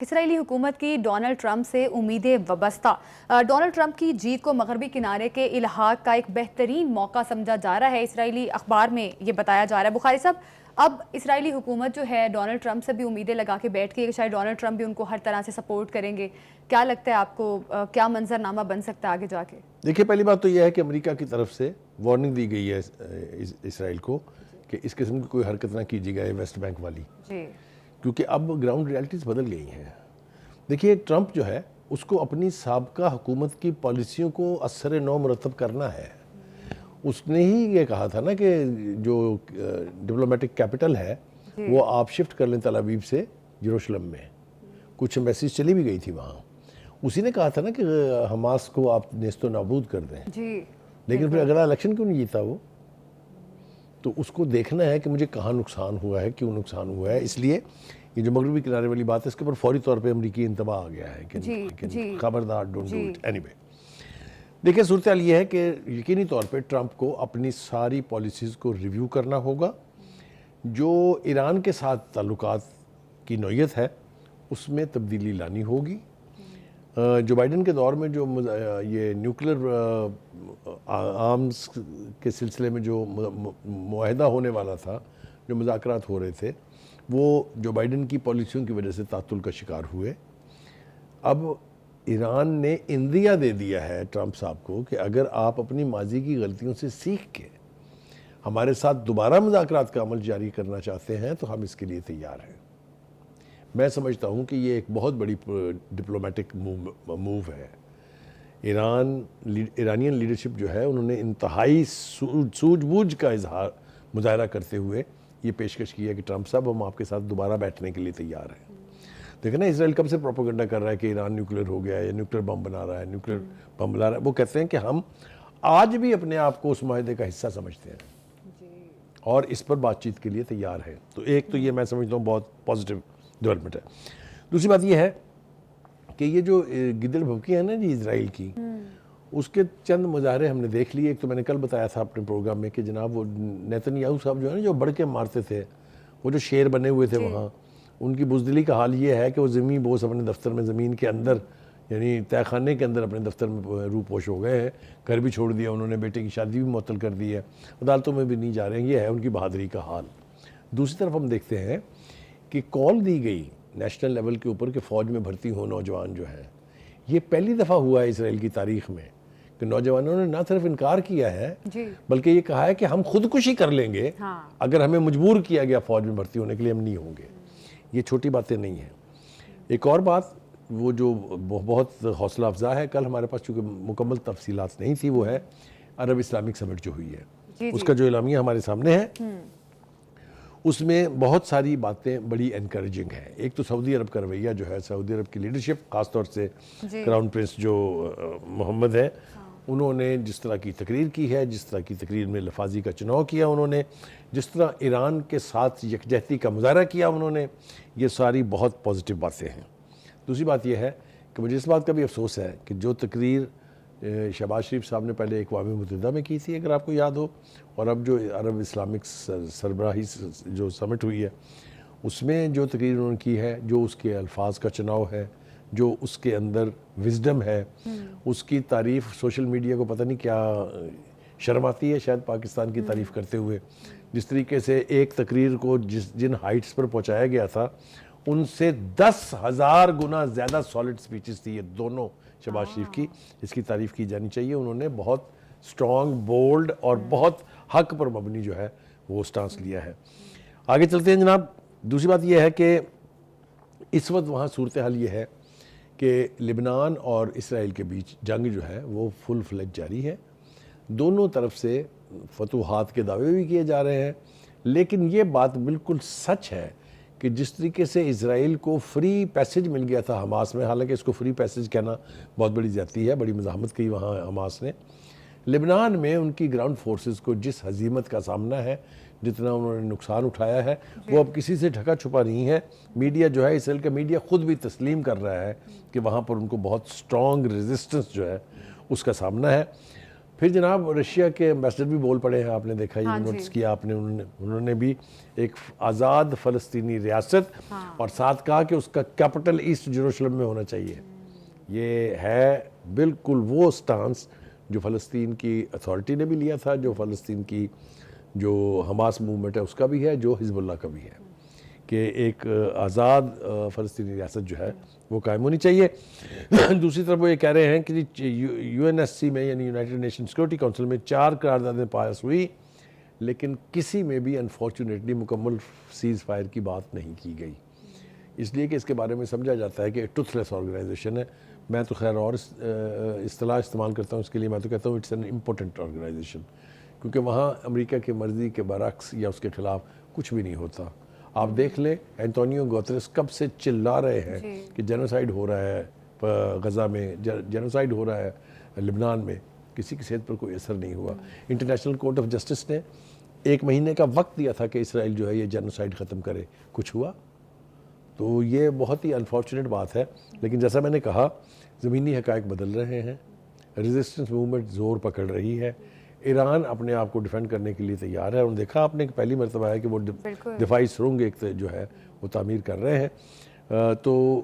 اسرائیلی حکومت کی Donald Trump سے امیدیں وابستہ۔ ڈونلڈ ٹرمپ کی جیت کو مغربی کنارے کے الحاق کا ایک بہترین موقع سمجھا جا رہا ہے۔ اسرائیلی اخبار میں یہ بتایا جا رہا ہے۔ بخاری صاحب، اب اسرائیلی حکومت جو ہے ڈونلڈ ٹرمپ سے بھی امیدیں لگا کے بیٹھ کے کہ شاید ڈونلڈ ٹرمپ بھی ان کو ہر طرح سے سپورٹ کریں گے۔ کیا لگتا ہے آپ کو، کیا منظرنامہ بن سکتا ہے آگے جا کے؟ دیکھیے، پہلی بات تو یہ ہے کہ امریکہ کی طرف سے وارننگ دی گئی ہے اسرائیل کو کہ اس قسم کی کوئی حرکت نہ کیجیے گا ویسٹ بینک والی، کیونکہ اب گراؤنڈ ریالٹیز بدل گئی ہیں۔ دیکھیے، ٹرمپ جو ہے اس کو اپنی سابقہ حکومت کی پالیسیوں کو اثر نو مرتب کرنا ہے۔ اس نے ہی یہ کہا تھا نا کہ جو ڈپلومیٹک کیپٹل ہے وہ آپ شفٹ کر لیں تل ابیب سے یروشلم میں۔ کچھ میسیج چلی بھی گئی تھی وہاں۔ اسی نے کہا تھا نا کہ حماس کو آپ نیست و نابود کر دیں، لیکن پھر اگلا الیکشن کیوں نہیں جیتا وہ؟ تو اس کو دیکھنا ہے کہ مجھے کہاں نقصان ہوا ہے، کیوں نقصان ہوا ہے۔ اس لیے یہ جو مغربی کنارے والی بات ہے اس کے اوپر فوری طور پہ امریکی انتباہ آ گیا ہے کہ خبردار don't do it any way. دیکھیں، صورتحال یہ ہے کہ یقینی طور پہ ٹرمپ کو اپنی ساری پالیسیز کو ریویو کرنا ہوگا۔ جو ایران کے ساتھ تعلقات کی نوعیت ہے اس میں تبدیلی لانی ہوگی۔ جو بائیڈن کے دور میں جو یہ نیوکلیر آرمز کے سلسلے میں جو معاہدہ ہونے والا تھا، جو مذاکرات ہو رہے تھے، وہ جو بائیڈن کی پالیسیوں کی وجہ سے تعطل کا شکار ہوئے۔ اب ایران نے اندیا دے دیا ہے ٹرمپ صاحب کو کہ اگر آپ اپنی ماضی کی غلطیوں سے سیکھ کے ہمارے ساتھ دوبارہ مذاکرات کا عمل جاری کرنا چاہتے ہیں تو ہم اس کے لیے تیار ہیں۔ میں سمجھتا ہوں کہ یہ ایک بہت بڑی ڈپلومیٹک موو ہے۔ ایرانین لیڈرشپ جو ہے انہوں نے انتہائی سوجھ بوجھ کا مظاہرہ کرتے ہوئے یہ پیشکش کی ہے کہ ٹرمپ صاحب ہم آپ کے ساتھ دوبارہ بیٹھنے کے لیے تیار ہیں۔ دیکھیں نا، اسرائیل کب سے پروپیگنڈا کر رہا ہے کہ ایران نیوکلیر ہو گیا ہے یا نیوکلیر بم بنا رہا ہے، نیوکلیر بم بنا رہا ہے۔ وہ کہتے ہیں کہ ہم آج بھی اپنے آپ کو اس معاہدے کا حصہ سمجھتے ہیں اور اس پر بات چیت کے لیے تیار ہیں۔ تو ایک تو یہ میں سمجھتا ہوں بہت پازیٹیو ڈیولپمنٹ ہے۔ دوسری بات یہ ہے کہ یہ جو گدڑ بھبکی ہے نا جی اسرائیل کی، اس کے چند مظاہرے ہم نے دیکھ لیے۔ ایک تو میں نے کل بتایا تھا اپنے پروگرام میں کہ جناب وہ نیتن یاہو صاحب جو ہے نا، جو بڑھ کے مارتے تھے، وہ جو شیر بنے ہوئے تھے وہاں، ان کی بزدلی کا حال یہ ہے کہ وہ زمین بوس اپنے دفتر میں زمین کے اندر، یعنی تہہ خانے کے اندر اپنے دفتر میں روح پوش ہو گئے ہیں۔ گھر بھی چھوڑ دیا انہوں نے، بیٹے کی شادی بھی معطل کر دی ہے، عدالتوں میں بھی نہیں جا رہے ہیں۔ یہ ہے ان کی بہادری کا حال۔ دوسری طرف ہم دیکھتے ہیں کہ کال دی گئی نیشنل لیول کے اوپر کہ فوج میں بھرتی ہو نوجوان جو ہیں۔ یہ پہلی دفعہ ہوا ہے اسرائیل کی تاریخ میں کہ نوجوانوں نے نہ صرف انکار کیا ہے بلکہ یہ کہا ہے کہ ہم خودکشی کر لیں گے اگر ہمیں مجبور کیا گیا فوج میں بھرتی ہونے کے لیے، ہم نہیں ہوں گے۔ یہ چھوٹی باتیں نہیں ہیں۔ ایک اور بات وہ جو بہت حوصلہ افزا ہے، کل ہمارے پاس چونکہ مکمل تفصیلات نہیں تھی، وہ ہے عرب اسلامک سمٹ جو ہوئی ہے، اس کا جو اعلامیہ ہمارے سامنے ہے، اس میں بہت ساری باتیں بڑی انکریجنگ ہیں۔ ایک تو سعودی عرب کا رویہ جو ہے، سعودی عرب کی لیڈرشپ، خاص طور سے کراؤن پرنس جو محمد ہے، انہوں نے جس طرح کی تقریر کی ہے، جس طرح کی تقریر میں لفاظی کا چناؤ کیا انہوں نے، جس طرح ایران کے ساتھ یکجہتی کا مظاہرہ کیا انہوں نے، یہ ساری بہت پازیٹیو باتیں ہیں۔ دوسری بات یہ ہے کہ مجھے اس بات کا بھی افسوس ہے کہ جو تقریر شہباز شریف صاحب نے پہلے اقوام متحدہ میں کی تھی، اگر آپ کو یاد ہو، اور اب جو عرب اسلامک سربراہی جو سمٹ ہوئی ہے، اس میں جو تقریر انہوں نے کی ہے، جو اس کے الفاظ کا چناؤ ہے، جو اس کے اندر وزڈم ہے، اس کی تعریف سوشل میڈیا کو پتہ نہیں کیا شرم آتی ہے شاید پاکستان کی تعریف کرتے ہوئے۔ جس طریقے سے ایک تقریر کو جن ہائٹس پر پہنچایا گیا تھا، ان سے 10,000 گنا زیادہ سالڈ سپیچز تھی یہ دونوں شہباز شریف کی۔ اس کی تعریف کی جانی چاہیے۔ انہوں نے بہت سٹرونگ، بولڈ اور بہت حق پر مبنی جو ہے وہ سٹانس لیا ہے۔ آگے چلتے ہیں جناب۔ دوسری بات یہ ہے کہ اس وقت وہاں صورتحال یہ ہے کہ لبنان اور اسرائیل کے بیچ جنگ جو ہے وہ فل فلیج جاری ہے۔ دونوں طرف سے فتوحات کے دعوے بھی کیے جا رہے ہیں، لیکن یہ بات بالکل سچ ہے کہ جس طریقے سے اسرائیل کو فری پیسج مل گیا تھا حماس میں، حالانکہ اس کو فری پیسج کہنا بہت بڑی زیادتی ہے، بڑی مزاحمت کی وہاں حماس نے، لبنان میں ان کی گراؤنڈ فورسز کو جس ہزیمت کا سامنا ہے، جتنا انہوں نے نقصان اٹھایا ہے، وہ اب کسی سے ڈھکا چھپا نہیں ہے۔ میڈیا جو ہے، اسرائیل کا میڈیا خود بھی تسلیم کر رہا ہے کہ وہاں پر ان کو بہت سٹرونگ ریزسٹنس جو ہے اس کا سامنا ہے۔ پھر جناب رشیا کے ایمبیسڈر بھی بول پڑے ہیں، آپ نے دیکھا یہ نوٹس کیا آپ نے، انہوں نے بھی ایک آزاد فلسطینی ریاست اور ساتھ کہا کہ اس کا کیپٹل ایسٹ جیروشلم میں ہونا چاہیے. یہ ہے بالکل وہ سٹانس جو فلسطین کی اتھارٹی نے بھی لیا تھا، جو فلسطین کی جو حماس موومنٹ ہے اس کا بھی ہے، جو حزب اللہ کا بھی ہے، کہ ایک آزاد فلسطینی ریاست جو ہے وہ قائم ہونی چاہیے. دوسری طرف وہ یہ کہہ رہے ہیں کہ یو این ایس سی میں یعنی یونائٹڈ نیشن سیکورٹی کونسل میں 4 قراردادیں پاس ہوئی، لیکن کسی میں بھی انفارچونیٹلی مکمل سیز فائر کی بات نہیں کی گئی، اس لیے کہ اس کے بارے میں سمجھا جاتا ہے کہ ٹروتھ لیس آرگنائزیشن ہے. میں تو خیر اور اصطلاح استعمال کرتا ہوں اس کے لیے، میں تو کہتا ہوں اٹس این امپورٹنٹ آرگنائزیشن، کیونکہ وہاں امریکہ کی مرضی کے برعکس یا اس کے خلاف کچھ بھی نہیں ہوتا. آپ دیکھ لیں اینٹونیو گوتریس کب سے چلا رہے ہیں کہ جینوسائیڈ ہو رہا ہے غزہ میں، جینوسائیڈ ہو رہا ہے لبنان میں، کسی کی صحت پر کوئی اثر نہیں ہوا. انٹرنیشنل کورٹ آف جسٹس نے 1 مہینے کا وقت دیا تھا کہ اسرائیل جو ہے یہ جینوسائیڈ ختم کرے، کچھ ہوا؟ تو یہ بہت ہی انفارچونیٹ بات ہے. لیکن جیسا میں نے کہا زمینی حقائق بدل رہے ہیں، ریزسٹنس موومنٹ زور پکڑ رہی ہے، ایران اپنے آپ کو ڈیفینڈ کرنے کے لیے تیار ہے. اور دیکھا آپ نے کہ پہلی مرتبہ ہے کہ وہ دفاعی سرنگ ایک جو ہے وہ تعمیر کر رہے ہیں. تو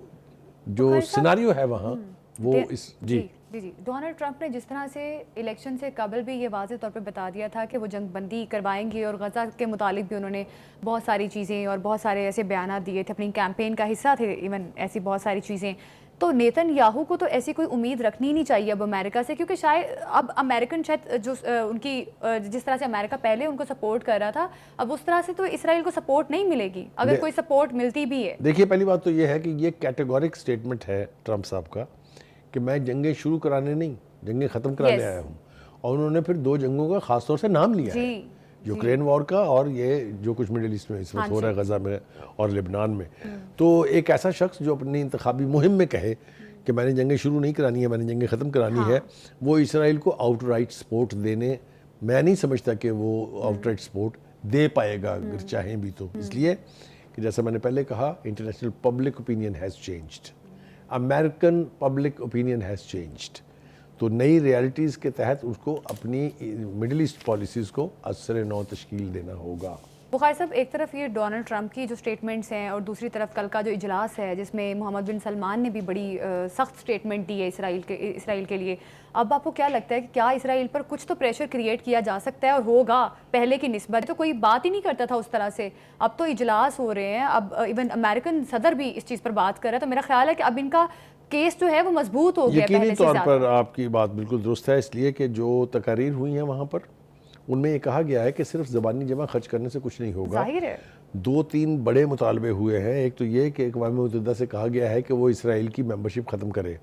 جو سیناریو ہے وہاں وہ جی ڈونلڈ ٹرمپ نے جس طرح سے الیکشن سے قبل بھی یہ واضح طور پہ بتا دیا تھا کہ وہ جنگ بندی کروائیں گے، اور غزہ کے متعلق بھی انہوں نے بہت ساری چیزیں اور بہت سارے ایسے بیانات دیے تھے، اپنی کیمپین کا حصہ تھے ایون ایسی بہت ساری چیزیں. تو نیتن یاہو کو تو ایسی کوئی امید رکھنی نہیں چاہیے اب امریکہ سے، کیونکہ شاید اب امریکن شاید جو ان کی جس طرح سے امریکہ پہلے ان کو سپورٹ کر رہا تھا، اب اس طرح سے تو اسرائیل کو سپورٹ نہیں ملے گی اگر کوئی سپورٹ ملتی بھی ہے. دیکھیے پہلی بات تو یہ ہے کہ یہ کیٹیگورک سٹیٹمنٹ ہے ٹرمپ صاحب کا کہ میں جنگیں شروع کرانے نہیں، جنگیں ختم کرانے آیا ہوں. اور انہوں نے پھر 2 جنگوں کا خاص طور سے نام لیا ہے، یوکرین وار کا اور یہ جو کچھ مڈل ایسٹ میں اس وقت ہو رہا ہے غزہ میں اور لبنان میں. تو ایک ایسا شخص جو اپنی انتخابی مہم میں کہے کہ میں نے جنگیں شروع نہیں کرانی ہے، میں نے جنگیں ختم کرانی ہے، وہ اسرائیل کو آؤٹ رائٹ سپورٹ دینے، میں نہیں سمجھتا کہ وہ آؤٹ رائٹ سپورٹ دے پائے گا اگر چاہیں بھی تو. اس لیے کہ جیسا میں نے پہلے کہا international public opinion has changed, American public opinion has changed. تو نئی ریالٹیز کے تحت اس کو اپنی مڈل ایسٹ پالیسیز کو اثر نو تشکیل دینا ہوگا. بخاری صاحب ایک طرف یہ ڈونلڈ ٹرمپ کی جو سٹیٹمنٹس ہیں اور دوسری طرف کل کا جو اجلاس ہے جس میں محمد بن سلمان نے بھی بڑی سخت سٹیٹمنٹ دی ہے اسرائیل کے لیے، اب آپ کو کیا لگتا ہے کہ کیا اسرائیل پر کچھ تو پریشر کریٹ کیا جا سکتا ہے اور ہوگا پہلے کی نسبت؟ تو کوئی بات ہی نہیں کرتا تھا اس طرح سے، اب تو اجلاس ہو رہے ہیں، اب ایون امریکن صدر بھی اس چیز پر بات کر رہا ہے. تو میرا خیال ہے کہ اب ان کا کیس جو ہے وہ مضبوط ہو گیا پہلے سے زیادہ. یقینی طور پر آپ کی بات بالکل درست ہے، اس لیے کہ جو تقاریر ہوئی ہیں وہاں پر ان میں یہ کہا گیا ہے کہ صرف زبانی جمع خرچ کرنے سے کچھ نہیں ہوگا. ظاہر ہے 2-3 بڑے مطالبے ہوئے ہیں. ایک تو یہ کہ اقوام متحدہ سے کہا گیا ہے کہ وہ اسرائیل کی ممبرشپ ختم کرے،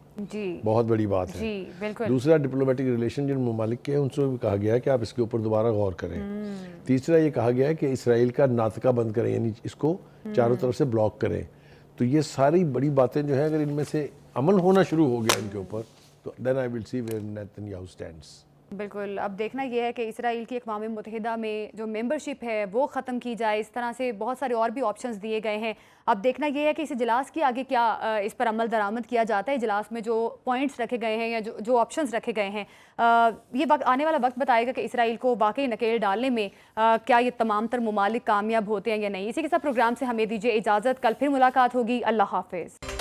بہت بڑی بات ہے. جی بالکل. دوسرا ڈپلومیٹک ریلیشن جن ممالک کے ہیں ان سے بھی کہا گیا ہے کہ آپ اس کے اوپر دوبارہ غور کریں. تیسرا یہ کہا گیا ہے کہ اسرائیل کا ناطقہ بند کریں، یعنی اس کو چاروں طرف سے بلاک کریں. تو یہ ساری بڑی باتیں جو ہیں اگر ان میں سے عمل ہونا شروع ہو گیا ان کے اوپر تو then I will see where Netanyahu stands. بالکل. اب دیکھنا یہ ہے کہ اسرائیل کی اقوام متحدہ میں جو ممبرشپ ہے وہ ختم کی جائے. اس طرح سے بہت سارے اور بھی آپشنز دیے گئے ہیں. اب دیکھنا یہ ہے کہ اس اجلاس کی آگے کیا اس پر عمل درآمد کیا جاتا ہے. اجلاس میں جو پوائنٹس رکھے گئے ہیں یا جو آپشنز رکھے گئے ہیں یہ وقت آنے والا وقت بتائے گا کہ اسرائیل کو واقعی نکیل ڈالنے میں کیا یہ تمام تر ممالک کامیاب ہوتے ہیں یا نہیں. اسی کے ساتھ پروگرام سے ہمیں دیجیے اجازت. کل پھر ملاقات ہوگی. اللہ حافظ.